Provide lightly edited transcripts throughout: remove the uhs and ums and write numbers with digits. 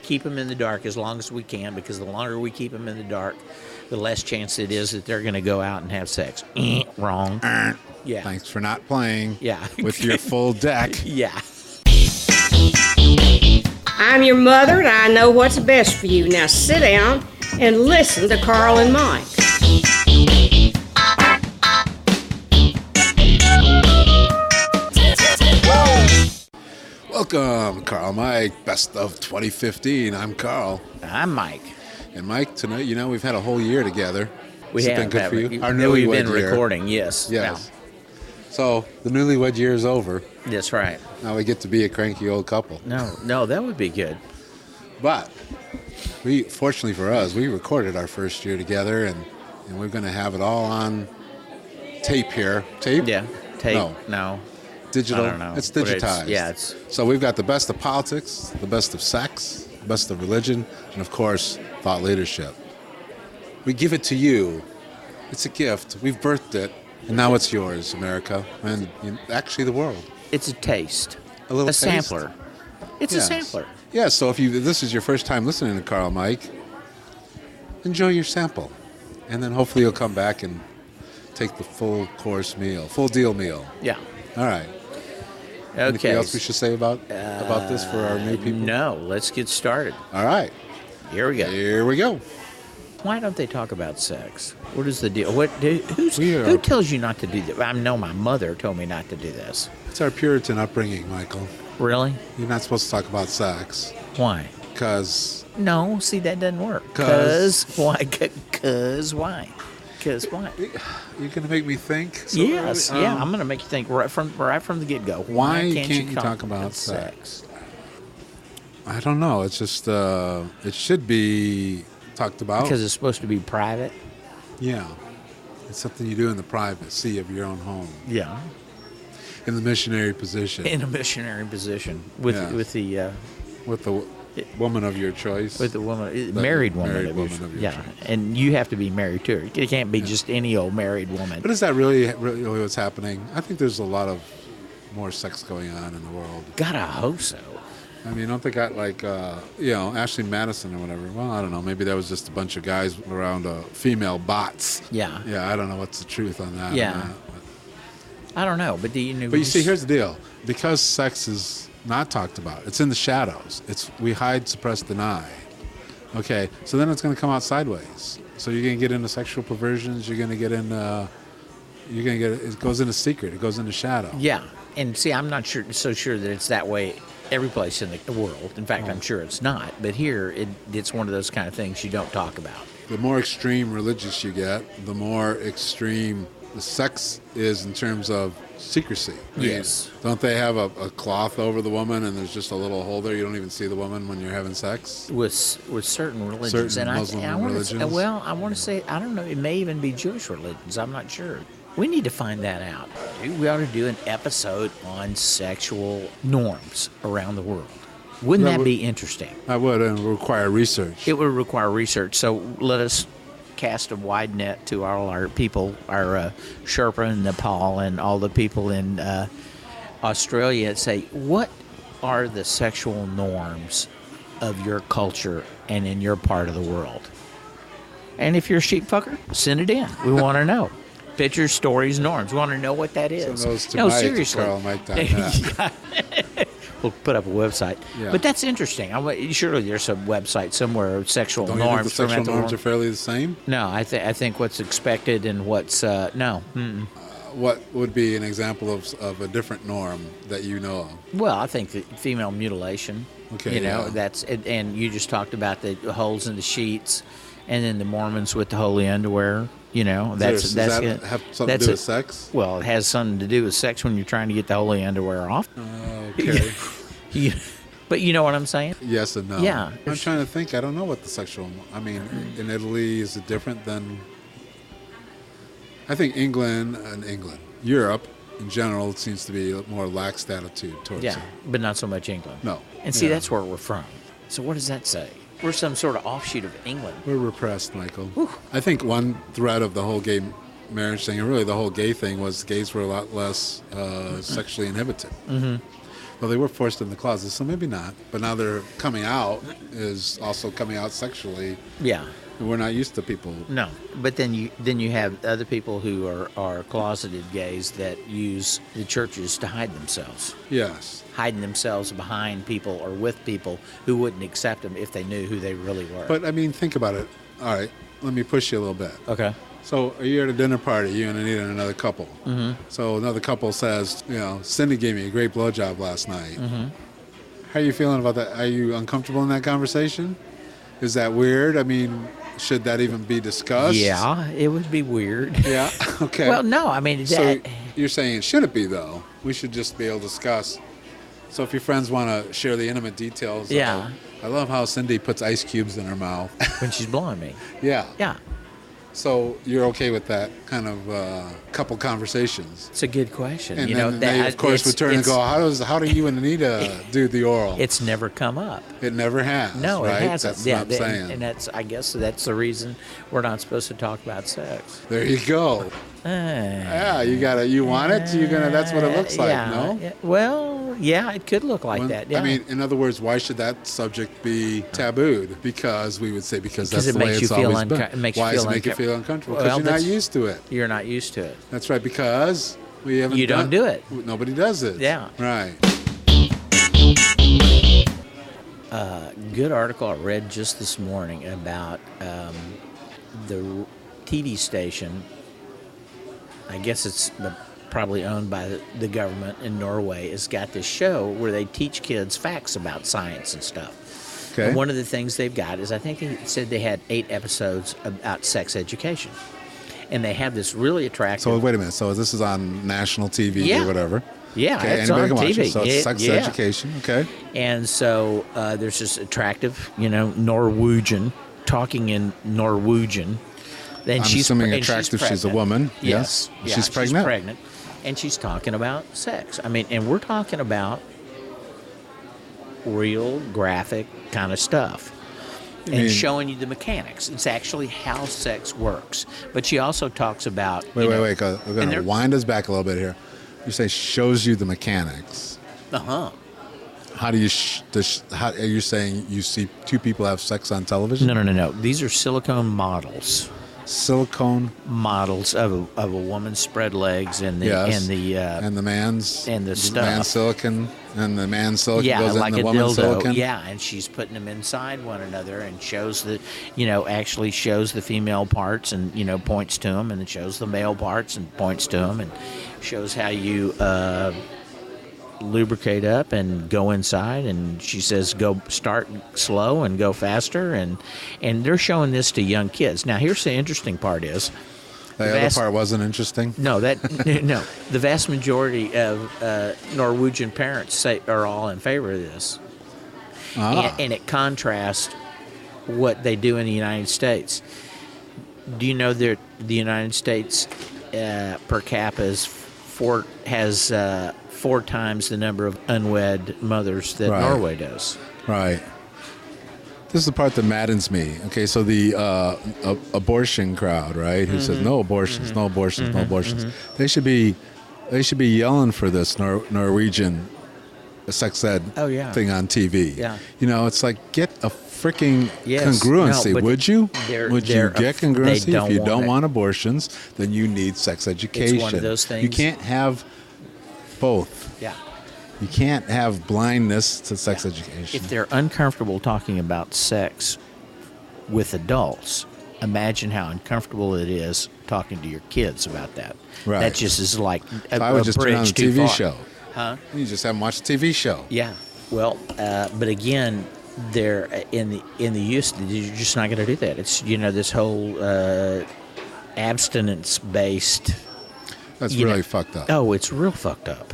keep them in the dark as long as we can, because the longer we keep them in the dark, the less chance it is that they're going to go out and have sex. Wrong. Yeah. Thanks for not playing. Yeah. With your full deck. Yeah. I'm your mother, and I know what's best for you. Now sit down and listen to Carl and Mike. Welcome, Carl Mike, best of 2015. I'm Carl. I'm Mike. And Mike, tonight, you know, we've had a whole year together. We Has it have. been good for you? Our We've newlywed been year. recording, yes. Yes. So, the newlywed year is over. That's right. Now we get to be a cranky old couple. No, that would be good. But, fortunately for us, we recorded our first year together, and we're going to have it all on tape here. Tape? Yeah. Tape? No. Digital? I don't know. It's digitized. It's So we've got the best of politics, the best of sex, the best of religion, and of course, thought leadership. We give it to you. It's a gift. We've birthed it, and now it's yours, America, and actually the world. It's a taste. A little taste. Sampler. It's Yes. a sampler. Yeah, so if this is your first time listening to Carl Mike, enjoy your sample. And then hopefully you'll come back and take the full course meal, full deal meal. Yeah. All right. Okay. Anything else we should say about this for our new people? No, let's get started. All right. Here we go. Here we go. Why don't they talk about sex? What is the deal? Who tells you not to do that? I know my mother told me not to do this. It's our Puritan upbringing, Michael. Really? You're not supposed to talk about sex. Why? Because... No, see, that doesn't work. Because why? Because why? Because why? You're going to make me think? So yes, yeah, I'm going to make you think right from the get-go. Why can't you talk about sex? I don't know. It's just, it should be talked about. Because it's supposed to be private? Yeah. It's something you do in the privacy of your own home. Yeah. In the missionary position. In a missionary position with the woman of your choice. With the woman, married woman of your choice. And you have to be married to her. It can't be just any old married woman. But is that really what's happening? I think there's a lot of more sex going on in the world. Gotta hope so. I mean, don't they got like, Ashley Madison or whatever? Well, I don't know. Maybe that was just a bunch of guys around female bots. Yeah. Yeah, I don't know what's the truth on that. Yeah. I don't know, but do you know? But you see, here's the deal. Because sex is not talked about, it's in the shadows. We hide, suppress, deny. Okay, so then it's going to come out sideways. So you're going to get into sexual perversions. You're going to get into, it goes into secret. It goes into shadow. Yeah, and see, I'm not so sure that it's that way every place in the world. In fact, I'm sure it's not. But here, it's one of those kind of things you don't talk about. The more extreme religious you get, the more extreme the sex is in terms of secrecy. Yes. Don't they have a cloth over the woman and there's just a little hole there? You don't even see the woman when you're having sex? With certain religions. Certain Muslim religions? I want to say, I don't know, it may even be Jewish religions. I'm not sure. We need to find that out. We ought to do an episode on sexual norms around the world. Wouldn't that be interesting? That would, and require research. It would require research. So let us cast a wide net to all our people, our Sherpa in Nepal and all the people in Australia, and say, what are the sexual norms of your culture and in your part of the world? And if you're a sheep fucker, send it in. We want to know. Pictures, stories, norms. We want to know what that is. Send those to no, Mike seriously. At carlmike.net. Yeah. We'll put up a website. Yeah. But that's interesting. Surely there's a website somewhere of sexual Don't norms. You think the sexual norms are fairly the same? No, I think what's expected and what's no. What would be an example of a different norm that you know of? Well, I think the female mutilation. Okay, that's and you just talked about the holes in the sheets, and then the Mormons with the holy underwear. Does that have something to do with sex? Well, it has something to do with sex when you're trying to get the holy underwear off. Okay. But you know what I'm saying? Yes and no. Yeah. I'm trying to think. I don't know what the sexual... I mean, in Italy, is it different than... I think England, Europe, in general, it seems to be a more lax attitude towards it. Yeah, but not so much England. No. And see, that's where we're from. So what does that say? We're some sort of offshoot of England. We're repressed, Michael. Whew. I think one thread of the whole gay marriage thing, and really the whole gay thing, was gays were a lot less sexually inhibited. Mm-hmm. Well, they were forced in the closet, so maybe not. But now they're coming out is also coming out sexually. Yeah. And we're not used to people. No, but then you have other people who are closeted gays that use the churches to hide themselves, Yes. hiding themselves behind people or with people who wouldn't accept them if they knew who they really were. But, I mean, think about it. All right, let me push you a little bit. Okay. So you're at a dinner party, you and Anita and another couple. Mm-hmm. So another couple says, Cindy gave me a great blowjob last night. Mm-hmm. How are you feeling about that? Are you uncomfortable in that conversation? Is that weird? I mean, should that even be discussed? Yeah, it would be weird. Yeah, okay. Well, no, I mean, So you're saying it shouldn't be, though. We should just be able to discuss. So if your friends want to share the intimate details. Yeah. I love how Cindy puts ice cubes in her mouth. when she's blowing me. Yeah. Yeah, So you're okay with that kind of couple conversations? it's a good question. And you then know, they, that of course, return and go, how do you and Anita do the oral? It's never come up. It never has, No, right? it hasn't. That's Yeah, what I'm saying. and that's, I guess that's the reason we're not supposed to talk about sex. There you go. Yeah, you want it? That's what it looks like, yeah, no? yeah. Well, yeah, it could look like that. Yeah. I mean, in other words, why should that subject be tabooed? Because we would say that's it the way makes it's you feel always been. it makes you Why feel does it make you feel uncomfortable? Because Well, you're not that's- used to it. You're not used to it. That's right, because we haven't You don't do it. Nobody does it. Yeah. Right. Good article I read just this morning about the TV station. I guess it's probably owned by the government in Norway. Has got this show where they teach kids facts about science and stuff. Okay. And one of the things they've got is, I think they said they had 8 episodes about sex education. And they have this really attractive... So wait a minute. So this is on national TV Yeah. or whatever? Yeah, Okay, it's anybody on can watch TV. it. So it's sex Yeah. education. Okay. And so there's this attractive, Norwegian, talking in Norwegian. Then I'm assuming and attractive, she's a pregnant. woman. Yes. Yes. Yeah, She's pregnant? pregnant. And she's talking about sex. I mean, and we're talking about real graphic kind of stuff. And mean- showing you the mechanics. It's actually how sex works. But she also talks about... Wait. We're going and to they're- wind us back a little bit here. You say shows you the mechanics. Uh-huh. How do you? How are you saying you see two people have sex on television? No. These are silicone models. Silicone. Models of a woman's spread legs and the Yes. and the man's and the stuff. man's silicone and the man's silicone yeah, goes like in a the woman's dildo. silicone. Yeah, and she's putting them inside one another and shows the, actually shows the female parts and points to them, and it shows the male parts and points to them, and shows how you lubricate up and go inside. And she says go start slow and go faster, and they're showing this to young kids. Now here's the interesting part is The other part wasn't interesting. no, the vast majority of Norwegian parents are all in favor of this, and it contrasts what they do in the United States. Do you know that the United States per capita has 4 times the number of unwed mothers that Right. Norway does? Right. This is the part that maddens me. Okay, so the abortion crowd, right? Who says no abortions, no abortions, no abortions. They should be yelling for this Norwegian sex ed Oh, yeah. thing on TV. Yeah. It's like, get a freaking Yes. congruency, No, but would you? they're- Would you they're get they congruency? don't If you want don't it. want abortions, then you need sex education. those You things- can't have both. Yeah. You can't have blindness to sex education. If they're uncomfortable talking about sex with adults, imagine how uncomfortable it is talking to your kids about that. Right. That just is like a, I would a just turn on bridge the too TV far. show. Huh? You just have them watch the TV show. Yeah. Well, but again, they're in the use. You're just not going to do that. It's this whole abstinence based. That's You know- really fucked up. Oh, it's real fucked up.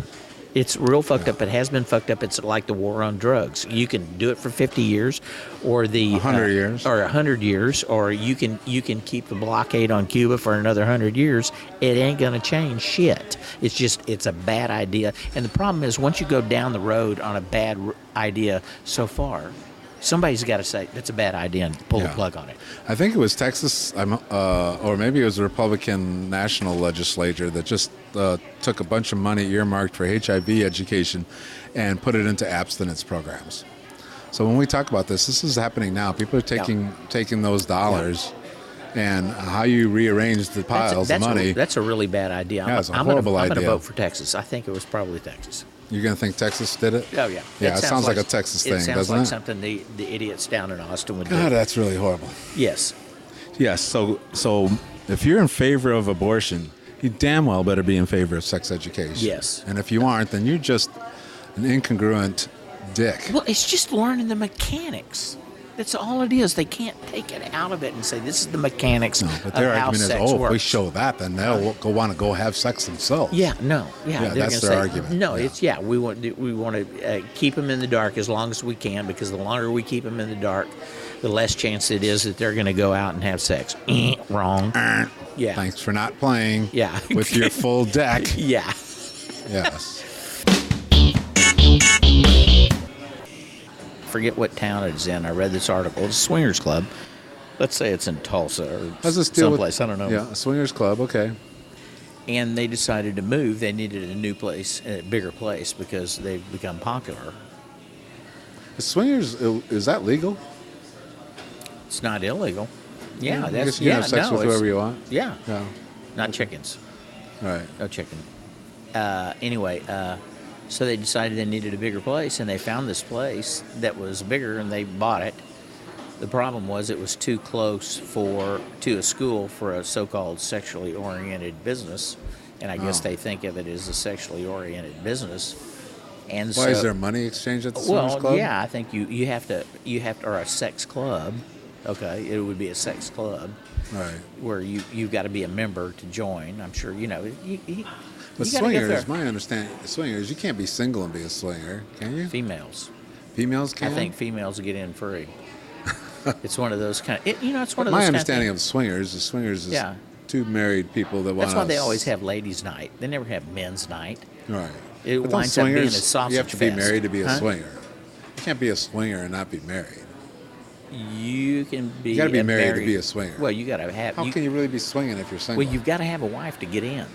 It's real fucked up. It has been fucked up. It's like the war on drugs. You can do it for 50 years, or 100 years, or 100 years, or you can keep the blockade on Cuba for another 100 years. It ain't gonna change shit. It's a bad idea. And the problem is, once you go down the road on a bad idea so far, Somebody's got to say that's a bad idea and pull the Yeah. plug on it. I think it was Texas, or maybe it was the Republican national legislature that just took a bunch of money earmarked for HIV education and put it into abstinence programs. So when we talk about this is happening now. People are taking those dollars and how you rearrange the piles of money. That's a really bad idea. Yeah, it's a horrible I'm idea. going to vote for Texas. I think it was probably Texas. You're going to think Texas did it? Oh, yeah. Yeah, it sounds like a Texas thing, sounds doesn't like it? something the idiots down in Austin would God, do. that's really horrible. Yes. Yes, so if you're in favor of abortion, you damn well better be in favor of sex education. Yes. And if you aren't, then you're just an incongruent dick. Well, it's just learning the mechanics. That's all it is. They can't take it out of it and say this is the mechanics No, but of their how argument is, sex if works. we show that, then they'll want to go have sex themselves. Yeah, no, Yeah, they're that's gonna their say, argument. No, Yeah. we want to keep them in the dark as long as we can, because the longer we keep them in the dark, the less chance it is that they're going to go out and have sex. Wrong. Yeah. Thanks for not playing Yeah. with your full deck. Yeah. Yes. Forget what town it's in. I read this article. It's a swingers club. Let's say it's in Tulsa or How's this deal someplace. I don't know. Yeah, a swingers club, okay. And they decided to move. They needed a new place, a bigger place, because they've become popular. Swingers, is that legal? It's not illegal. Yeah, I that's guess you can have sex with it's- whoever you want. Yeah, Yeah. not chickens. Right. No chicken. Anyway, so they decided they needed a bigger place, and they found this place that was bigger, and they bought it. The problem was it was too close to a school for a so-called sexually oriented business, and I guess they think of it as a sexually oriented business. And Why, is there money exchange at the swingers club? yeah, I think you have to, or a sex club. Okay, it would be a sex club Right. where you've got to be a member to join. I'm sure you know. But you gotta get swingers, there. my understanding, swingers, you can't be single and be a swinger, can you? Females. Females can? I think females get in free. It's one of those kind of. It's one of those. My kind understanding of of swingers is Yeah. two married people that want That's why they always have ladies' night. They never have men's night. Right. It But winds don't up being a swingers, sausage you have to be fest. married to be a Huh? swinger. You can't be a swinger and not be married. You can be. You got to be married to be a swinger. Well, you got to have. How can you really be swinging if you're single? Well, you've got to have a wife to get in.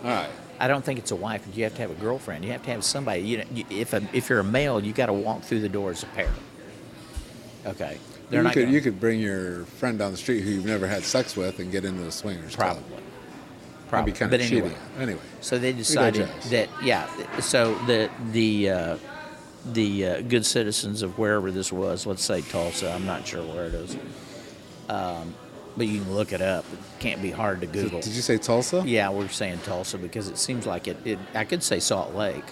All right. I don't think it's a wife, but you have to have a girlfriend. You have to have somebody. If you're a male, you got to walk through the door as a pair. Okay. They're not. You could bring your friend down the street who you've never had sex with and get into the swingers club. probably. That'd be kind But of anyway. cheating. Anyway. So they decided digress. that So the good citizens of wherever this was, let's say Tulsa, I'm not sure where it is, but you can look it up. It can't be hard to Google. Did you say Tulsa? Yeah, we're saying Tulsa because it seems like it. I could say Salt Lake.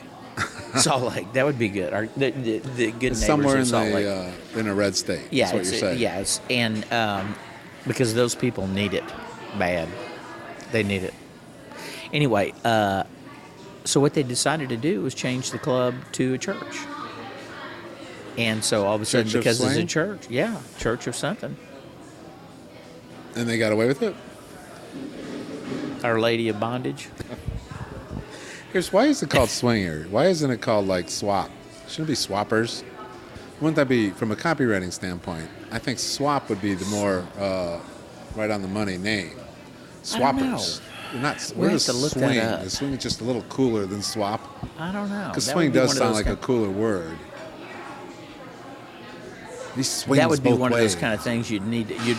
Salt Lake, that would be good. The good neighbors Somewhere of in Salt Lake. in a red state. Yeah, That's what you're saying. yeah, and because those people need it bad, they need it. Anyway, so what they decided to do was change the club to a church, and so all of a sudden, Church of because it's a Slang? church, yeah, church of something, And they got away with it? Our Lady of Bondage. Here's why is it called swinger? Why isn't it called like swap? Shouldn't it be swappers? Wouldn't that be, from a copywriting standpoint, I think swap would be the more right on the money name. I don't know. Swappers. You're not, We where have does to look that swing? up. Is swing just a little cooler than swap? I don't know. Because That swing would be does one of sound those like a kind- cooler word. These swings That would be both one ways. of those kind of things you'd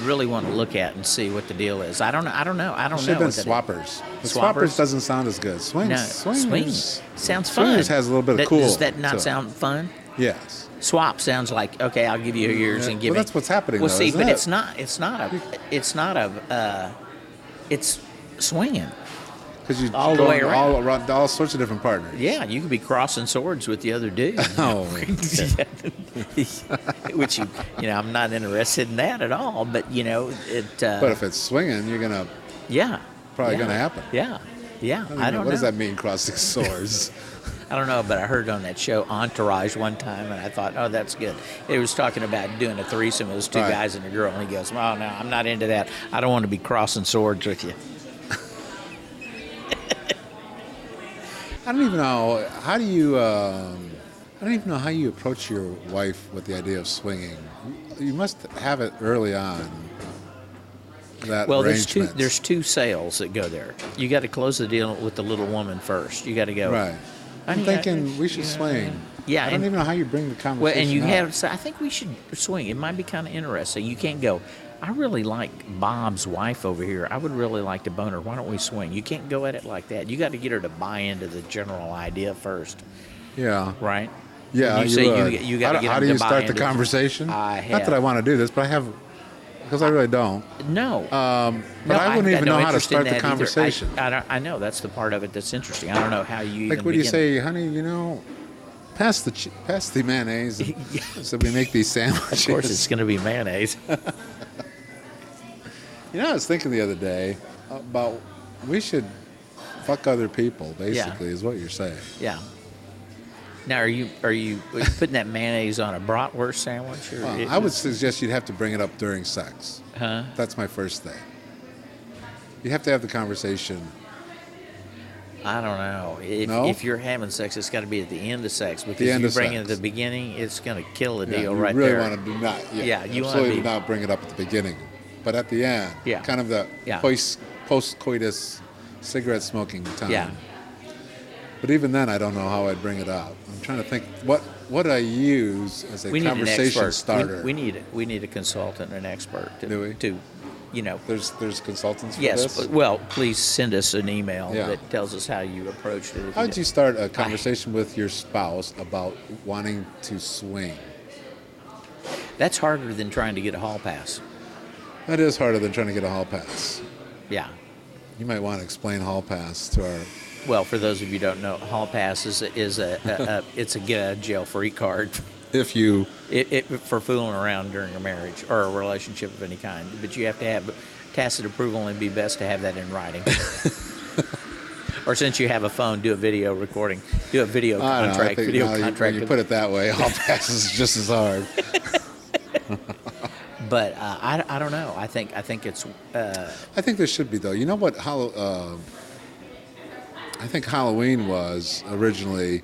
really want to look at and see what the deal is. I don't know. I don't know. Should have been what that is. swappers. But Swappers? swappers doesn't sound as good. Swings. No, swingers. swings sounds fun. Swingers has a little bit of cool Does that to not it. sound fun? Yes. Swap sounds like okay, I'll give you yours Yeah, and give well, me. that's what's happening, Well, though, see, isn't but it? it's not. It's swinging. Because you All the way around. all sorts of different partners. Yeah, you could be crossing swords with the other dude. Oh. Which I'm not interested in that at all. But it. But if it's swinging, you're gonna yeah, probably yeah, gonna happen. Yeah, yeah. I don't what know. does that mean, crossing swords? I don't know, but I heard on that show Entourage one time, and I thought, oh, that's good. It was talking about doing a threesome. It was two Right. guys and a girl, and he goes, oh, no, I'm not into that. I don't want to be crossing swords with you. I don't even know. How I don't even know how you approach your wife with the idea of swinging. You must have it early on. That Well, arrangement. there's two sales that go there. You got to close the deal with the little woman first. You got to go. Right. I'm "Honey, thinking we should swing. Yeah, I don't even know how you bring the conversation Well, and you up. have. So I think we should swing. It might be kind of interesting. You can't go. I really like Bob's wife over here. I would really like to bone her. Why don't we swing? You can't go at it like that. You got to get her to buy into the general idea first, Yeah. right? Yeah, You say would. you got to get How them do to you buy start the into it. conversation? I Not have. that I want to do this, but I have, because I really don't. No. But I wouldn't got even no know how to interest in start the that either. conversation. I know that's the part of it that's interesting. I don't know how you Like, even what do you begin. say, honey? Pass the mayonnaise, and, so we make these sandwiches. Of course, it's going to be mayonnaise. I was thinking the other day about we should fuck other people. Basically, is what you're saying. Yeah. Now, are you putting that mayonnaise on a bratwurst sandwich? Or I would suggest you'd have to bring it up during sex. Huh? That's my first thing. You have to have the conversation. I don't know. No? If you're having sex, it's got to be at the end of sex because The if end you of bring it sex. at the beginning, it's going to kill the Yeah, deal you right really there. want to do not. Yeah, you wanna absolutely be- do not bring it up at the beginning, but at the end. Yeah. Kind of the Yeah. post-coitus cigarette smoking time. Yeah. But even then, I don't know how I'd bring it up. I'm trying to think what I use as a We need an conversation expert. starter. We need a consultant, an expert. Do we? To, There's consultants for yes. this. But, well, please send us an email Yeah. that tells us how you approached it. How would you start a conversation with your spouse about wanting to swing? That's harder than trying to get a hall pass. That is harder than trying to get a hall pass. Yeah. You might want to explain hall pass to our. Well, for those of you who don't know, hall pass is it's a get out of jail free card. If you. It for fooling around during a marriage or a relationship of any kind. But you have to have tacit approval, and it'd be best to have that in writing. Or since you have a phone, do a video recording, do a video I don't know, I contract. think Video now contract. when you put it that way, hall pass is just as hard. But I don't know. I think it's I think there should be though. You know what? I think Halloween was originally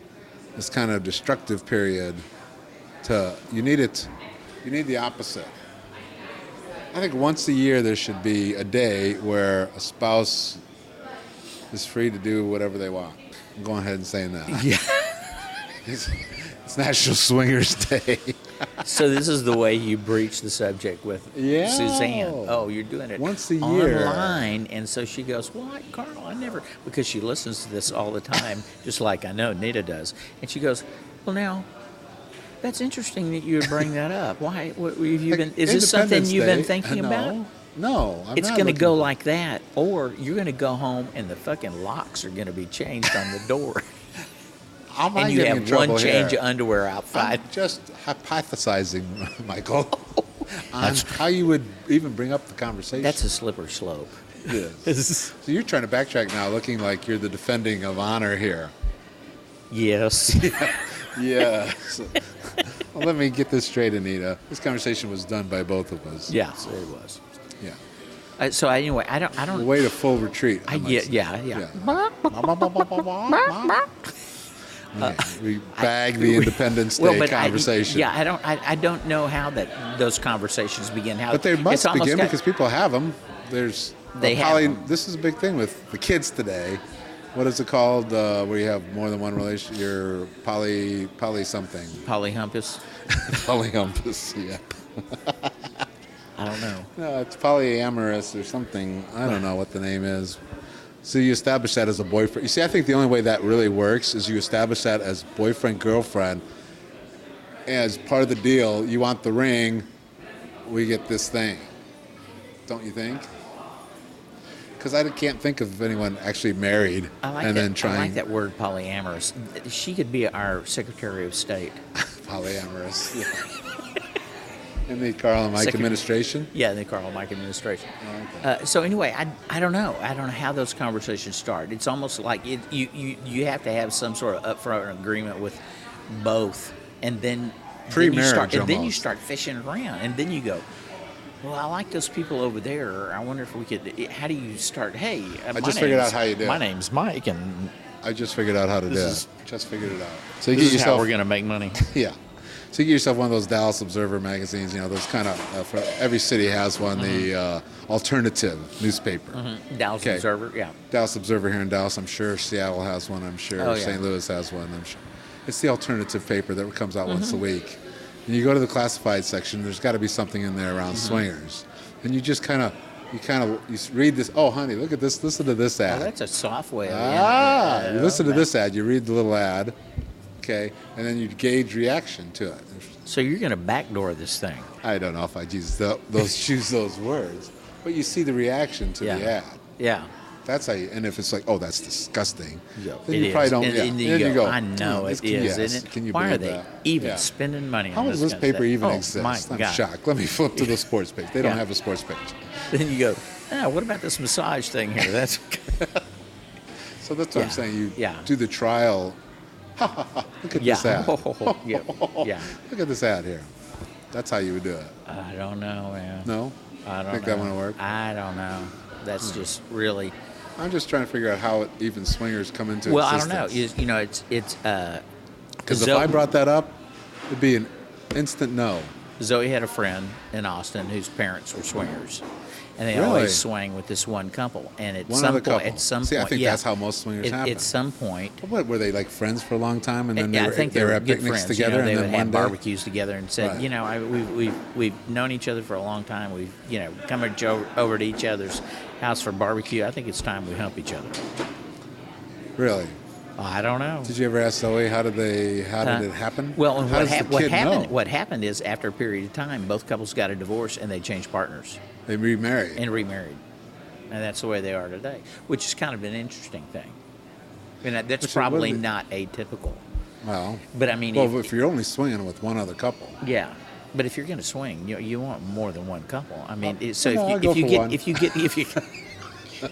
this kind of destructive period. You need the opposite. I think once a year there should be a day where a spouse is free to do whatever they want. I'm going ahead and saying that. yeah. It's National Swingers Day. So this is the way you breach the subject with Yeah. Suzanne. Oh, you're doing it Once a year. online, and so she goes, "What, Carl? I never," because she listens to this all the time, just like I know Nita does. And she goes, "Well, now, that's interesting that you would bring that up. Why? What, have you been? Is this something Independence you've been Day. thinking about?" No, It's going to go like that, or you're going to go home and the fucking locks are going to be changed on the door, and you have one change of underwear outside. I'm just hypothesizing, Michael, on how you would even bring up the conversation. That's a slippery slope. It is. So you're trying to backtrack now, looking like you're the defending of honor here. Yes. Yes. Well, let me get this straight, Anita. This conversation was done by both of us. Yes, it was. Yeah. So anyway, I don't. Way to full retreat. I might say. Yeah. Okay, we bag the Independence Day conversation. I don't know how those conversations begin. How, But they must it's almost begin got- because people have them. There's They have 'em. This is a big thing with the kids today. What is it called where you have more than one relation? You're poly something. polyhumpus. Polyhumpus, yeah. I don't know. No, it's polyamorous or something. I don't know what the name is. So you establish that as a boyfriend. You see, I think the only way that really works is you establish that as boyfriend, girlfriend. As part of the deal, you want the ring, we get this thing. Don't you think? Because I can't think of anyone actually married then trying I like that word polyamorous. She could be our Secretary of State. polyamorous. Yeah. In the Carl and Mike administration. Yeah, the Carl Mike administration. Oh, okay. So anyway, I don't know. I don't know how those conversations start. It's almost like you have to have some sort of upfront agreement with both, and then Pre-marriage then you almost. start fishing around, and then you go, well, I like those people over there. I wonder if we could. How do you start? Hey, I just figured out how you do it. My name's Mike, and I just figured out how to do it. Just figured it out. So you This get is how yourself. we're going to make money. Yeah. So you get yourself one of those Dallas Observer magazines. You know, those kind of. For every city has one. The alternative newspaper. Dallas Okay. Observer, yeah. Dallas Observer here in Dallas. I'm sure Seattle has one. I'm sure Oh, yeah. St. Louis has one. I'm sure. It's the alternative paper that comes out once a week. And you go to the classified section. There's got to be something in there around swingers, and you just kind of you read this. Oh, honey, look at this. Listen to this Oh, ad. that's a soft way of You listen to this ad. You read the little ad, okay, and then you gauge reaction to it. So you're going to backdoor this thing. I don't know if I use choose those words, but you see the reaction to the ad. Yeah. That's how you. And if it's like, oh, that's disgusting, Yeah, then it you probably is. don't. And, Yeah. and then you you go, go. I know it yes, is, isn't it? Can you Why are believe they that? even Yeah. spending money How on does this this kind of paper stuff? even Oh, exist? my I'm God. shocked. Let me flip to the sports page. They don't Yeah. have a sports page. Then you go, what about this massage thing here? That's So that's what I'm Yeah. saying. You Yeah. do the trial. Look at this ad. yeah. Yeah. Look at this ad here. That's how you would do it. I don't know, man. No? I don't Think know. that wouldn't work? I don't know. That's just really. I'm just trying to figure out how even swingers come into Well, I don't existence. know. You know, it's Because if I brought that up, it'd be an instant no. Zoe had a friend in Austin whose parents were swingers, and they Really? always swang with this one couple. And at One some other point, couple. at some See, I point, think yeah, that's how most swingers happen. At some point, What were they, like friends for a long time, and then yeah, I they think were were at good picnics friends. together, You know, they and would then have one day, barbecues together, and said, Right. you know, we've known each other for a long time. We've come over to each other's house for barbecue. I think it's time we hump each other. really. I don't know. Did you ever ask Zoe how did it happen? Well, and how what, does the what kid happened? know? What happened is after a period of time, both couples got a divorce and they changed partners They remarried. and remarried, and that's the way they are today, which is kind of an interesting thing. And that's Which is probably really- not atypical. Well, But I mean, if you're only swinging with one other couple, yeah. But if you're going to swing, you want more than one couple. I mean, so no, I'll go if you for get one. if you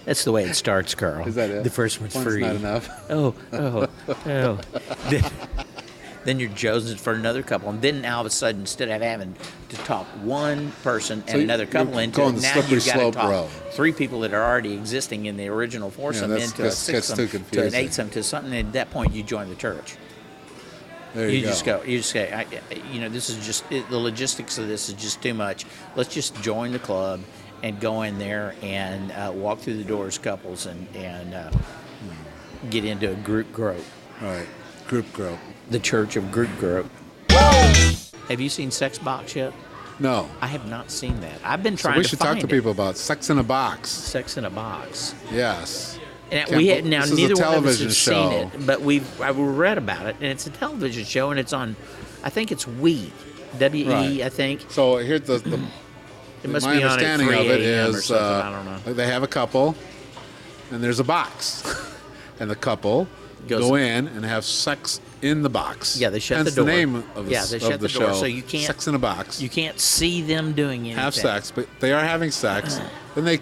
that's the way it starts, Carl. is that it? The first one's One's free. not enough. Oh. Then you're chosen for another couple, and then now all of a sudden, instead of having to talk one person and another couple you're into going it, the now slippery you've got to slope talk road. three people that are already existing in the original foursome that's- into a gets sixsome, too to an confusing. eightsome, to something. And at that point, you join the church. There you, Just go. You just say, this is just the logistics of this is just too much. Let's just join the club and go in there and walk through the doors, couples, and get into a group growth. All right, group grow. The Church of Group Growth. Have you seen Sex Box yet? No. I have not seen that. I've been So trying we to should find talk to people about Sex in a Box. Sex in a Box. Yes. And Can't we bel- had, now this is a neither one of us television have show. seen it, but I read about it, and it's a television show, and it's on. I think it's We, WE. Right. I think So here's the it must my be on at understanding 3 of it a.m. or is something. I don't know. they have a couple, and there's a box, and the couple go in and have sex in the box. Yeah, they shut Hence the door. the name of the, Yeah, they of shut the the door, show. so you can't- Sex in a Box. You can't see them doing anything. Have sex, but they are having sex. Then they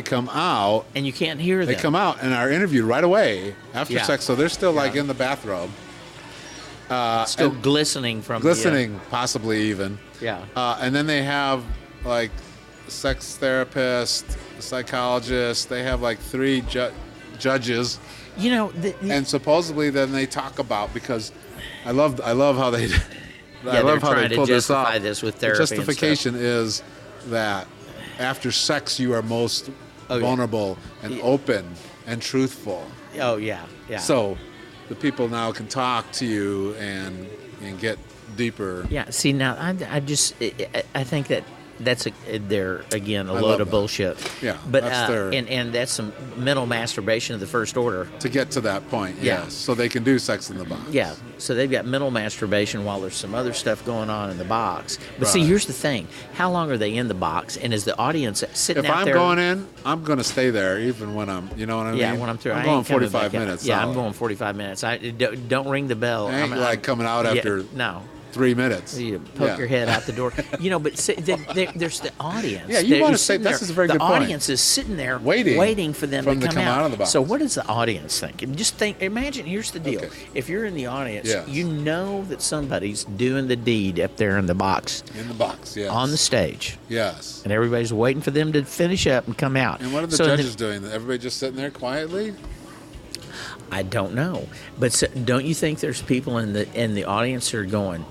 come out. and you can't hear They them. come out and are interviewed right away after Yeah. sex. So they're still like in the bathrobe, still and glistening from glistening, possibly even. Yeah. And then they have like sex therapist, psychologist. They have like three judges, and supposedly then they talk about, because I love how they I love how trying they to pull this justify off. this with The therapy and stuff. justification is that after sex you are most Oh, yeah. vulnerable and open and truthful. Oh yeah, yeah. So the people now can talk to you and get deeper. yeah. See now, I think that's they're again a I load love of that. bullshit. Yeah, but that's their- and that's some mental masturbation of the first order. To get to that point, Yeah. yes. So they can do sex in the box. Yeah, so they've got mental masturbation while there's some other stuff going on in the box. But see, Right. here's the thing: how long are they in the box? And is the audience sitting If out I'm there? going in, I'm going to stay there even when I'm, you know what I mean? Yeah, when I'm through, I'm I going ain't coming 45 back out. minutes. Yeah, I'm solid. going 45 minutes. Don't ring the bell. I ain't like coming out after no. 3 minutes. You poke Yeah. your head out the door. But there's the audience. Yeah, you They're wanna say- sitting this there. is a very good The point. audience is sitting there Waiting for them for them to to come out of the box. So what does the audience think? And just imagine, here's the deal. Okay. If you're in the audience, Yes. you know that somebody's doing the deed up there in the box In the box, yes. on the stage. Yes. And everybody's waiting for them to finish up and come out. And what are the So in judges doing? Everybody just sitting there quietly? I don't know, but don't you think there's people in the audience who are going,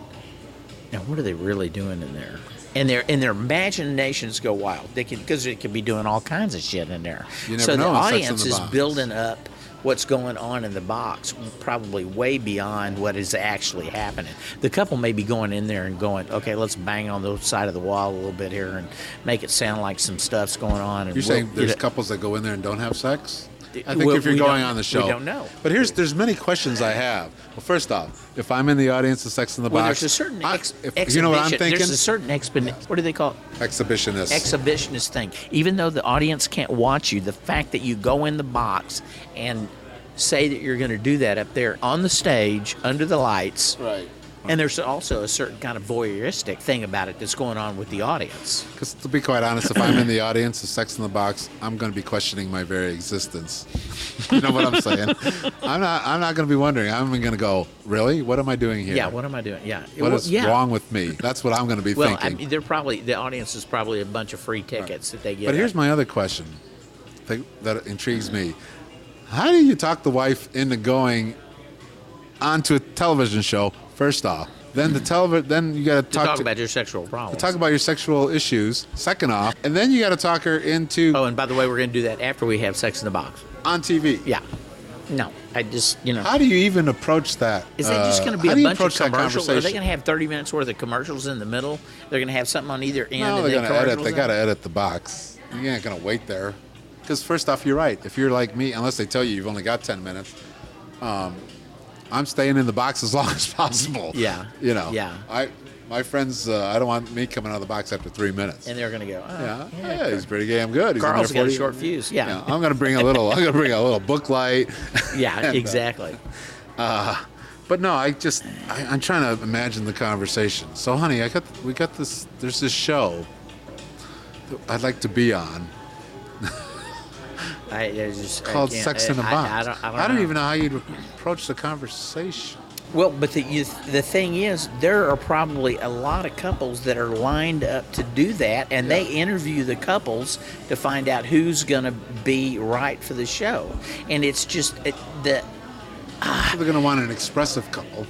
now what are they really doing in there? And their imaginations go wild. They can, because it could be doing all kinds of shit in there. You never so know the in Sex in audience the is Box. building up what's going on in the box, probably way beyond what is actually happening. The couple may be going in there and going, okay, let's bang on the side of the wall a little bit here and make it sound like some stuff's going on. And You're saying there's couples that go in there and don't have sex? I think Well, if you're we going don't- on the show. we don't know. But there's many questions I have. Well, first off, if I'm in the audience of Sex in the Well, Box, there's a certain you know what I'm thinking? There's a certain what do they call it? Exhibitionist. Exhibitionist thing. Even though the audience can't watch you, the fact that you go in the box and say that you're going to do that up there on the stage under the lights, Right. and there's also a certain kind of voyeuristic thing about it that's going on with the audience. Because to be quite honest, if I'm in the audience of Sex in the Box, I'm going to be questioning my very existence. You know what I'm saying? I'm not going to be wondering. I'm going to go, really? What am I doing here? Yeah, what am I doing? Yeah. What is yeah. wrong with me? That's what I'm going to be Well, thinking. the audience is probably a bunch of free tickets that they get. But here's my other question that intrigues me. How do you talk the wife into going onto a television show, first off? Then then you got to talk about your sexual problems. talk about your sexual issues, second off, and then you got to talk her into Oh, and by the way, we're going to do that after we have Sex in the Box. on TV. Yeah. No, I just, How do you even approach that? Is it just going to be how a do you bunch of approach that commercials? Are they conversation? going to have 30 minutes worth of commercials in the middle? They're going to have something on either end? No, and they're then going to edit. commercials They in? got to edit the box. You ain't going to wait there. Because first off, you're right. If you're like me, unless they tell you you've only got 10 minutes, I'm staying in the box as long as possible. Yeah. You know. Yeah. My friends, I don't want me coming out of the box after 3 minutes. And they're going to go, oh, Yeah, he's pretty damn good. He's in Carl's there got a 40 short fuse. Yeah. I'm gonna bring a little book light. Yeah, And, exactly. But no, I'm trying to imagine the conversation. So, honey, we got this. There's this show that I'd like to be on called Sex in a Box. I don't know. even know how you'd approach the conversation. Well, but the thing is, there are probably a lot of couples that are lined up to do that, and they interview the couples to find out who's going to be right for the show. And it's just So they're gonna want an expressive couple.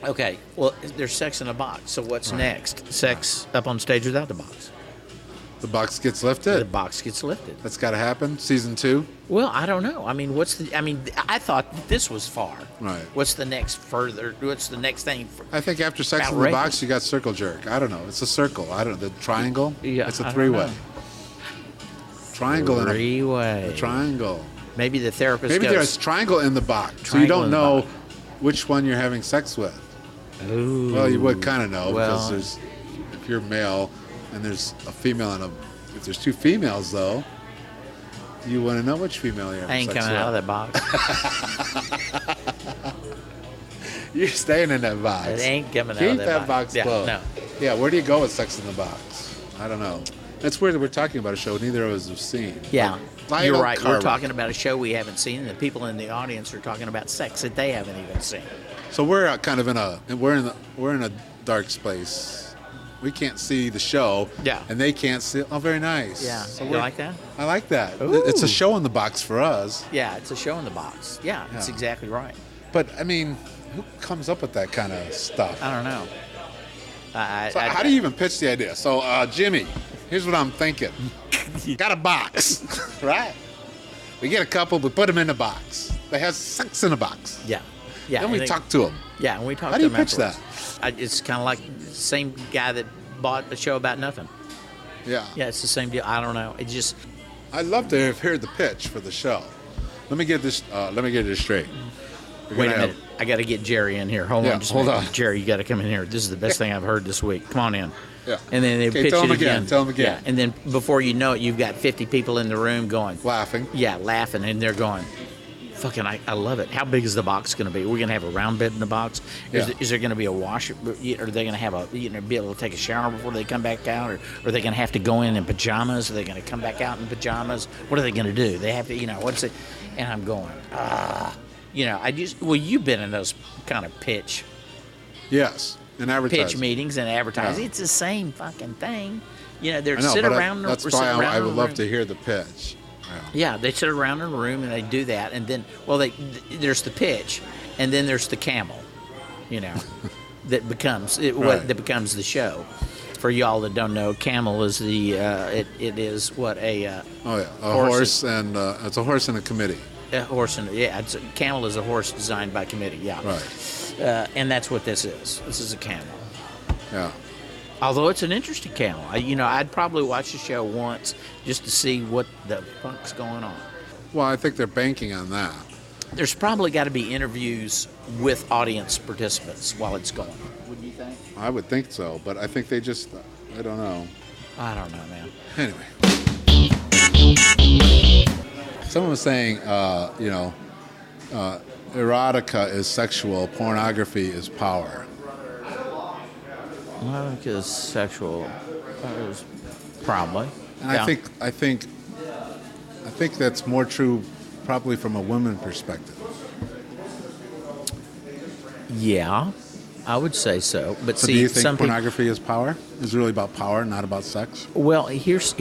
okay. Well, there's Sex in a Box. So what's next? Sex up on stage without the box. The box gets The lifted. box gets lifted. That's got to happen. Season 2. Well, I don't know. I mean, I thought that this was far. Right. What's the next thing? I think after Sex in the Outrageous. Box, you got circle jerk. I don't know. It's a circle. I don't know. The triangle. Yeah, It's I a don't three-way. know. Triangle and Three-way. a triangle. Maybe the therapist Maybe goes, there's triangle in the box, so you Triangle don't in the know box. which one you're having sex with. Ooh. Well, you would kind of know Well- because if you're male and there's a female and if there's two females though, you want to know which female you're having I ain't sex coming with. out of that box. You're staying in that box. It ain't coming out Keep of that that box Yeah, closed. no. Yeah, where do you go with Sex in the Box? I don't know. It's weird that we're talking about a show neither of us have seen. Yeah, Like, you're Lionel right. We're Carver. talking about a show we haven't seen, and the people in the audience are talking about sex that they haven't even seen. So we're kind of in a dark space. We can't see the show. Yeah. And they can't see. Oh, very nice. Yeah, So you we're- like that? I like that. Ooh. It's a show in the box for us. Yeah, it's a show in the box. Yeah, that's Yeah. exactly right. But I mean, who comes up with that kind of stuff? I don't know. So how do you even pitch the idea? So Jimmy, here's what I'm thinking. Got a box, right? We get a couple, we put them in a box. They have sex in a box. Yeah, yeah. Then we and talk to them. Yeah, and we talk. How to do you them pitch that? afterwards. It's kind of like the same guy that bought a show about nothing. Yeah. Yeah, it's the same deal. I don't know. It just I'd love to have heard the pitch for the show. Let me get this straight. We're wait a gonna minute. I got to get Jerry in here. Hold Yeah, on, just a hold minute. on. Jerry, you got to come in here. This is the best thing I've heard this week. Come on in. Yeah. And then they Okay, pitch tell it 'em again, tell 'em again. Yeah. And then before you know it, you've got 50 people in the room going, laughing. yeah, laughing, and they're going, fucking, I love it. How big is the box going to be? We're going to have a round bed in the box. Yeah. Is there going to be a washer? Are they going to have be able to take a shower before they come back out? Or are they going to have to go in pajamas? Are they going to come back out in pajamas? What are they going to do? They have to, what's it? And I'm going, you've been in those kind of pitch Yes. And advertising. meetings and advertising. Yeah. It's the same fucking thing. They're I know, sit but around. that's or why sit around I in would a love room. to hear the pitch. Yeah, they sit around in a room and they do that, and then there's the pitch, and then there's the camel, that becomes that becomes the show. For y'all that don't know, camel is it is what a horse and it's a horse in a committee. A horse camel is a horse designed by committee. Yeah, right. And that's what this is. This is a camel. Yeah. Although it's an interesting camel, I'd probably watch the show once just to see what the fuck's going on. Well, I think they're banking on that. There's probably got to be interviews with audience participants while it's going. Wouldn't you think? I would think so, but I think they just, I don't know. I don't know, man. Anyway. Someone was saying, erotica is sexual, pornography is power. Well, because sexual is probably. And I think that's more true probably from a woman perspective. Yeah, I would say so. But so see, do you think pornography is power? Is really about power, not about sex? Well, here's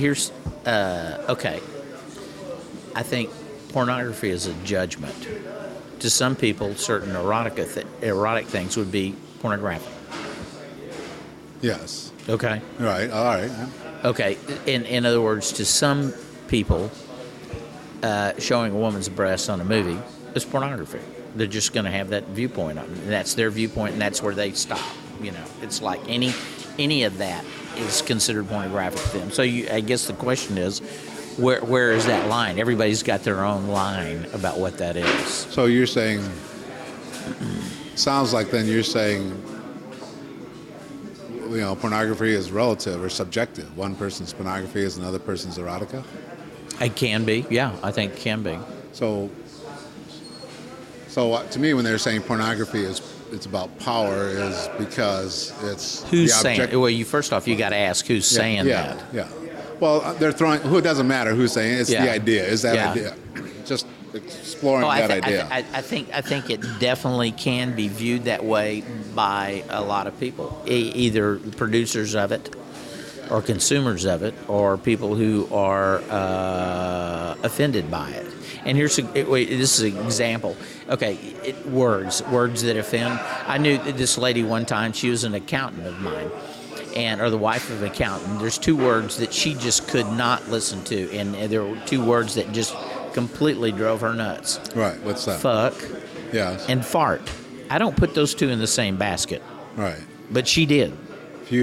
okay. I think pornography is a judgment. To some people, certain erotic things would be pornographic. Yes. Okay. Right. All right. Okay. In other words, to some people, showing a woman's breasts on a movie is pornography. They're just going to have that viewpoint on it, and that's their viewpoint, and that's where they stop. It's like any of that is considered pornographic to them. So I guess the question is, where is that line? Everybody's got their own line about what that is. So you're saying, sounds like then you're saying, pornography is relative or subjective. One person's pornography is another person's erotica? It can be, yeah. I think it can be. So to me, when they're saying pornography it's about power, is because it's who's saying it? Well, first off, you got to ask who's saying that. Yeah. Well, they're throwing. Who, it doesn't matter who's saying it. It's the idea. Is that idea? Just exploring that idea. I think it definitely can be viewed that way by a lot of people, either producers of it, or consumers of it, or people who are offended by it. And this is an example. Okay, words that offend. I knew this lady one time. She was an accountant of mine, or the wife of an accountant. There's two words that she just could not listen to, and there were two words that just completely drove her nuts. Right. What's that? Fuck. Yes. And fart. I don't put those two in the same basket. Right. But she did. She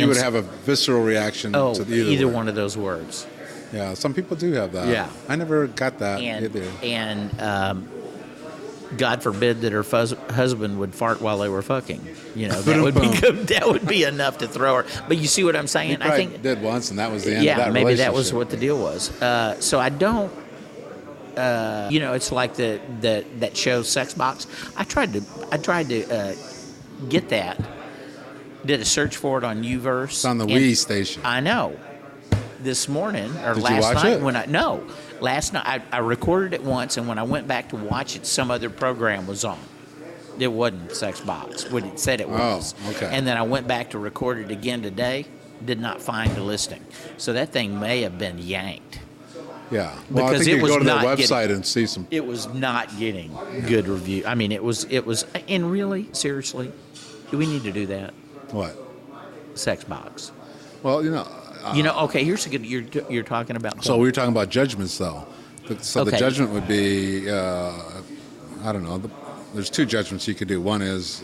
would have a visceral reaction to either one of those words. Yeah, some people do have that. Yeah. I never got that either. And God forbid that her husband would fart while they were fucking. That would be enough to throw her. But you see what I'm saying? I think did once, and that was the end of that relationship. Yeah, maybe that was what the deal was. So I don't. It's like that show Sex Box. I tried to get that. Did a search for it on Uverse. It's on the Wii station. I know. This morning or Did last you watch night it? Last night I recorded it once, and when I went back to watch it, some other program was on. It wasn't Sex Box, what it said it was. Oh, okay. And then I went back to record it again today, did not find the listing. So that thing may have been yanked. Yeah. Well, because I think you was go to their not website and see some. It was not getting good review. I mean, it was, and really, seriously, do we need to do that? What? Sex Box. Well, okay, here's a good, you're talking about. So we were talking about judgments, though. So Okay. the judgment would be, I don't know, there's two judgments you could do. One is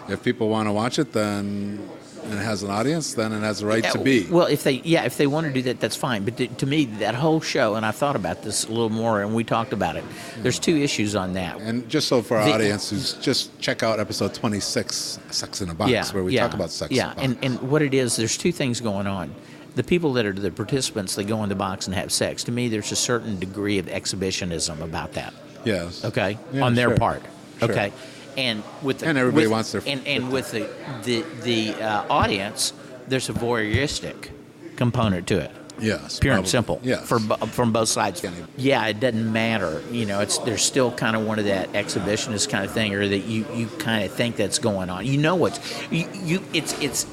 if people want to watch it, then and it has an audience, then it has the right to be. Well, if they want to do that, that's fine. But to me, that whole show, and I've thought about this a little more, and we talked about it. There's two issues on that. And just so for our audience, who's just check out episode 26, Sex in a Box, where we talk about sex in a box. And what it is, there's two things going on. The people that are the participants, they go in the box and have sex. To me, there's a certain degree of exhibitionism about that. Yes. Okay? Yeah, on their sure. part. Sure. Okay? And everybody wants their and with the audience, there's a voyeuristic component to it. Yes, pure probably. and simple. Yes. From both sides. Yeah, it doesn't matter. There's still kind of one of that exhibitionist kind of thing, or that you kind of think that's going on. It's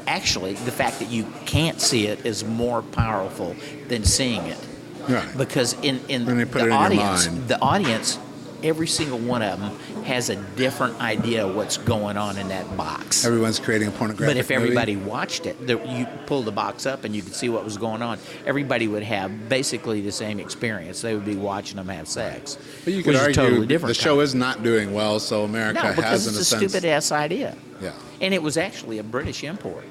actually, the fact that you can't see it is more powerful than seeing it. Right. Because in When they put the it in your audience, mind. the audience, every single one of them has a different idea of what's going on in that box. Everyone's creating a pornographic But if movie. everybody watched it, you pull the box up and you could see what was going on. Everybody would have basically the same experience. They would be watching them have sex. But you could which is argue totally different the show kind. is not doing well, so America No, because has, in it's a a sense. stupid ass idea. Yeah. And it was actually a British import.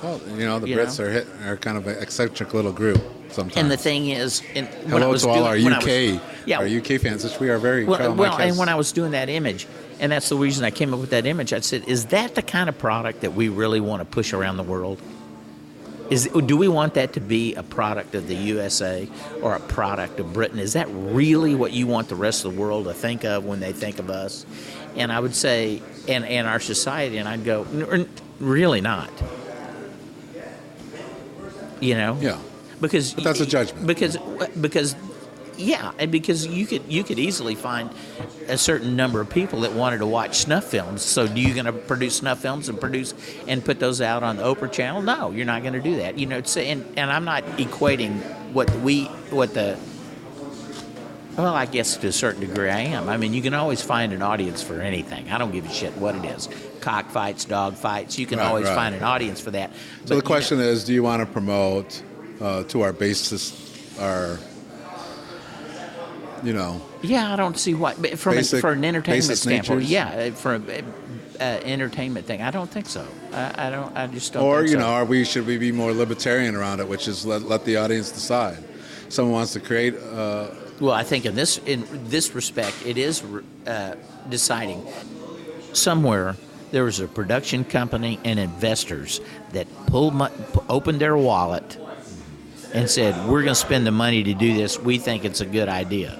Well, the You Brits are kind of an eccentric little group sometimes. And the thing is, Hello to all our UK, yeah, our UK fans, which we are very. and when I was doing that image, and that's the reason I came up with that image, I said, is that the kind of product that we really want to push around the world? Do we want that to be a product of the USA or a product of Britain? Is that really what you want the rest of the world to think of when they think of us? And I would say, and our society, and I'd go, really not. Yeah. Because But that's a judgment. Because yeah, and because you could easily find a certain number of people that wanted to watch snuff films. So, are you going to produce snuff films and put those out on the Oprah channel? No, you're not going to do that. And I'm not equating well, I guess to a certain degree I am. I mean, you can always find an audience for anything. I don't give a shit what it is. Cockfights, dog fights. You can always find an audience for that. So the question is, do you want to promote to our basis, Yeah, I don't see why. But for an entertainment standpoint, for an entertainment thing, I don't think so. I just don't. Or think so. should we be more libertarian around it, which is let the audience decide. Someone wants to create. Well, I think in this respect, it is deciding. Somewhere there was a production company and investors that opened their wallet and said, "We're going to spend the money to do this. We think it's a good idea."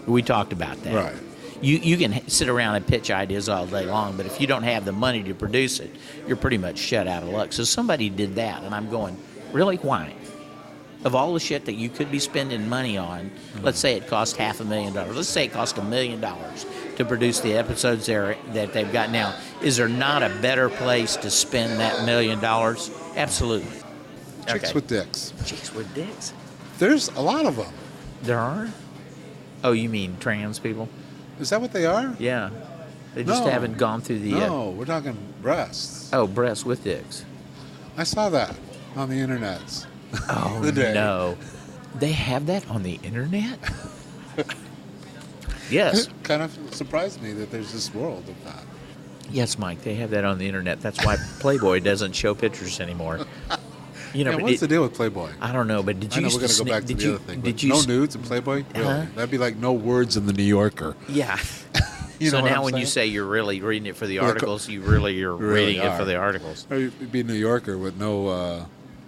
We talked about that. Right. You can sit around and pitch ideas all day long, but if you don't have the money to produce it, you're pretty much shut out of luck. So somebody did that, and I'm going, really? Why? Of all the shit that you could be spending money on, let's say it cost $500,000. Let's say it cost $1 million to produce the episodes that they've got now. Is there not a better place to spend that $1 million? Absolutely. Chicks with dicks. Chicks with dicks. There's a lot of them. There are? Oh, you mean trans people? Is that what they are? Yeah. They just No. haven't gone through the... No, we're talking breasts. breasts with dicks. I saw that on the internet. Oh, The day. no. They have that on the internet? Yes. It kind of surprised me that there's this world of that. Yes, Mike, they have that on the internet. That's why Playboy doesn't show pictures anymore. Yeah, what's the deal with Playboy? I don't know, but did I you know used we're going to to go back to did the you, other thing. Did But you no s- nudes in Playboy? Really? Uh-huh. That'd be like no words in the New Yorker. Yeah. You So know what now I'm when you saying? say you're really reading it for the For the articles, you're reading it are. for the articles. Or you'd be New Yorker with no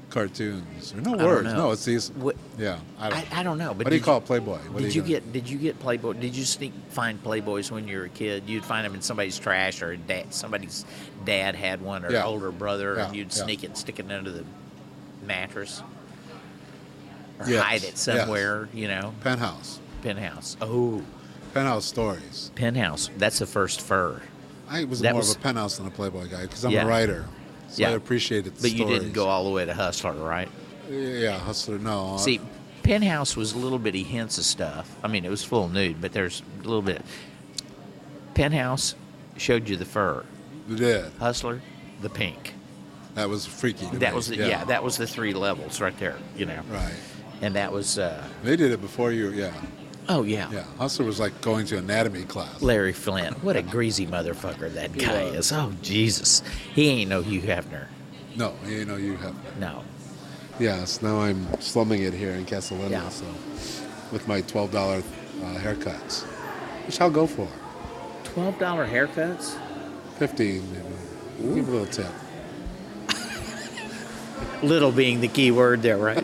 cartoons or no don't words. know. No, it's these. What- Yeah, I don't know. But What do you call it, Playboy? What Did are you gonna- get Playboy? Did you find Playboys when you were a kid? You'd find them in somebody's trash, or somebody's dad had one, or Yeah. older brother, and Yeah, you'd yeah. sneak it, stick it under the mattress, or Yes, hide it somewhere. Penthouse? Penthouse. Oh, Penthouse stories. Penthouse. That's the first fur. I was That more was- of a Penthouse than a Playboy guy because I'm Yeah. a writer, so Yeah. I appreciated the But stories. you didn't go all the way to Hustler, right? Yeah, Hustler. No. See, Penthouse was little bitty hints of stuff. I mean, it was full nude, but there's a little bit. Penthouse showed you the fur. You did. Hustler, the pink. That was freaky. to That me. was that was the 3 levels right there. Right. And that was. They did it before you. Yeah. Oh yeah. Yeah. Hustler was like going to anatomy class. Larry Flint, what a greasy motherfucker that He guy was. is. Oh Jesus, he ain't no Hugh Hefner. No, you have. No. Yes. Now I'm slumming it here in Castellano. Yeah. So, with my $12 haircuts, which I'll go for. $12 haircuts. 15. Maybe. Give a little tip. Little being the key word there, right?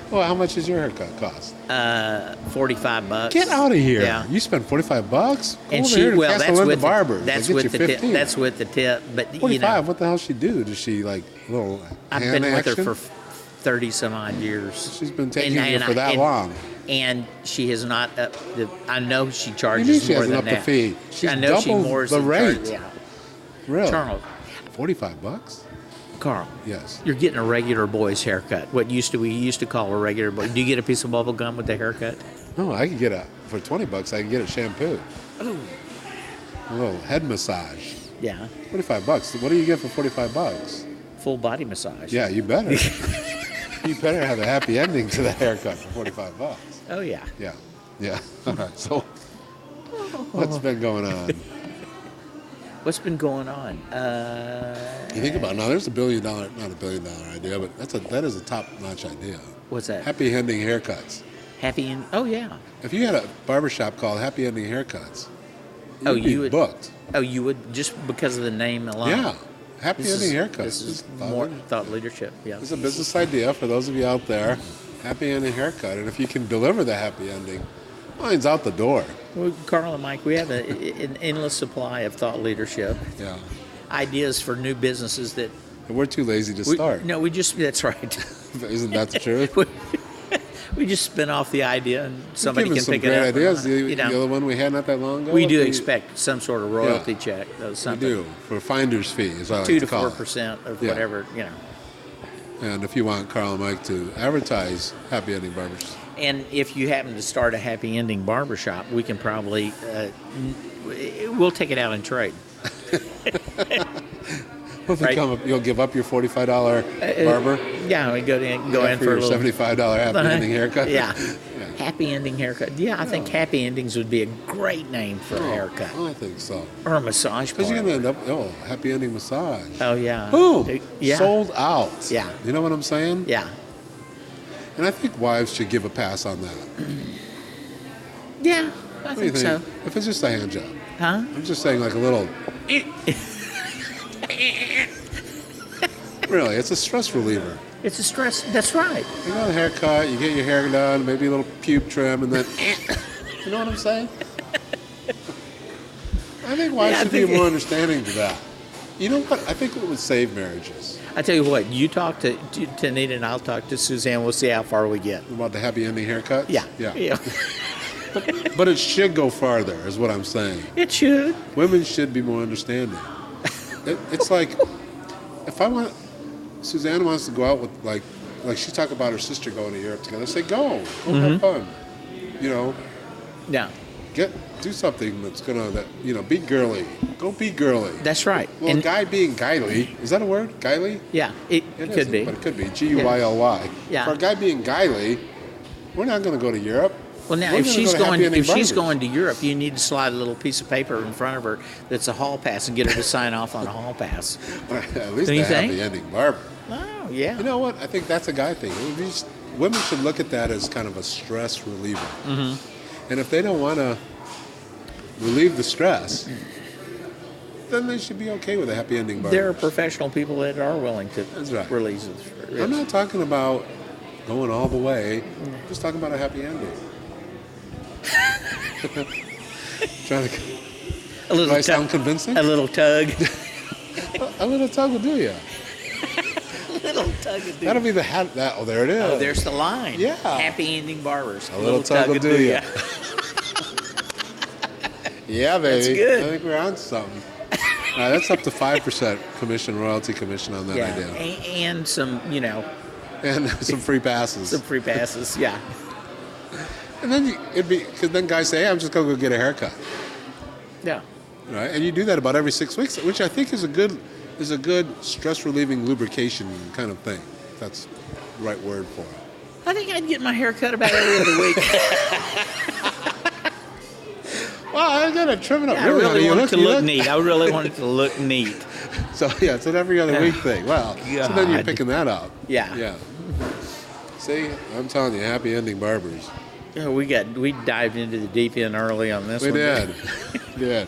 Well, how much does your haircut cost? $45. Get out of here! Yeah. You spent $45. Go And over she here to well, that's Castellano with Barbers. that's They get with you the tip. 15. That's with the tip. But 45. What the hell she do? Does she like a little I've hand been with action? her for 30 some odd years. She's been taking you for that long. And she has not up the. I know she What charges do you mean she more hasn't than upped the that. fee? She's I know she doubled more the than rate. Yeah. Really? Charles. $45? Carl, Yes. you're getting a regular boy's haircut. What we used to call a regular boy. Do you get a piece of bubble gum with the haircut? No, I could get for $20. I can get a shampoo, Oh, a little head massage. yeah. $45. What do you get for $45? Full body massage. Yeah, you better. You better have a happy ending to the haircut for $45. Oh yeah. Yeah, yeah. All right. So, what's been going on? What's been going on? You think about it, now. There's not a $1 billion idea, but that is a top-notch idea. What's that? Happy ending haircuts. Happy and oh yeah. If you had a barbershop called Happy Ending Haircuts, you'd you be would booked. Oh, you would just because of the name alone. Yeah, Happy Ending Haircuts. This is more thought leadership. Yeah. It's a business idea for those of you out there. Happy ending haircut, and if you can deliver the happy ending, mine's out the door. Well, Carl and Mike, we have an endless supply of thought leadership Yeah, ideas for new businesses that and we're too lazy to start. No, that's right. Isn't that the truth? We just spin off the idea and somebody Given can some pick great it up. ideas. You The know, other one we had not that long ago. we do expect some sort of royalty Yeah. check. We Something. do for finder's fee, as I like 2 to to call 4% of Yeah. whatever, it. And if you want Carl and Mike to advertise Happy Ending Barbers, And if you happen to start a happy ending barbershop, we can probably we'll take it out in trade. Right. you'll give up your $45 barber Yeah, we go in for your a little $75 happy ending haircut. Yeah. Happy ending haircut. Yeah, I think happy endings would be a great name for a haircut I think so. or a massage Because you're parlor. going to end up, happy ending massage. Oh yeah. Boom! Yeah. Sold out. Yeah. You know what I'm saying? Yeah. And I think wives should give a pass on that. Yeah, I What do you think so. If it's just a hand job. Huh? I'm just saying like a little... Really, it's a stress reliever. It's a stress. That's right. You got a haircut, you get your hair done, maybe a little pube trim, and then... You know what I'm saying? I think wives Yeah, I should be think- more understanding to that. You know what? I think it would save marriages. I tell you what. You talk to Nita and I'll talk to Suzanne. We'll see how far we get. About the happy ending haircut? Yeah. Yeah. But it should go farther, is what I'm saying. It should. Women should be more understanding. It's like, if I want, Suzanne wants to go out with, like she talked about her sister going to Europe together, say, go have fun. You know, Yeah. do something that's be girly. Go be girly. That's right. Well, And- a guy being guily, is that a word? Guily? Yeah. It It could isn't, be. but it could be. G-U-Y-L-Y. Yeah. For a guy being guily, we're not going to go to Europe. Well, now We're if gonna she's go to Happy Ending going Barbers. to Europe, you need to slide a little piece of paper in front of her that's a hall pass and get her to sign off on a hall pass. At least Don't you a think? happy ending barber. Oh yeah. You know what? I think that's a guy thing. Women should look at that as kind of a stress reliever. Mm-hmm. And if they don't want to relieve the stress, then they should be okay with a happy ending barber. There are professional people that are willing to That's right. release it. I'm not talking about going all the way. I'm just talking about a happy ending. Trying to, A little do I tug, sound convincing? a little tug. A little tug will do you. A little tug. Of That'll be the hat. Oh, there it is. Oh, there's the line. Yeah. Happy ending barbers. A little tug will do ya. Yeah, baby. That's good. I think we're on to something. That's up to 5% royalty commission on that Yeah. idea. And some, And some free passes. some free passes. Yeah. And then because then guys say, hey, I'm just going to go get a haircut. Yeah. Right? And you do that about every 6 weeks, which I think is a good stress relieving lubrication kind of thing. That's the right word for it. I think I'd get my hair cut about every other week. Well, I got to trim it up. I really honey. want it to You look neat. I really want it to look neat. So yeah, it's an every other week thing. Well, so then you're God. picking that up. Yeah. Yeah. See, I'm telling you, happy ending barbers. Yeah, we dived into the deep end early on this We one. did. We did.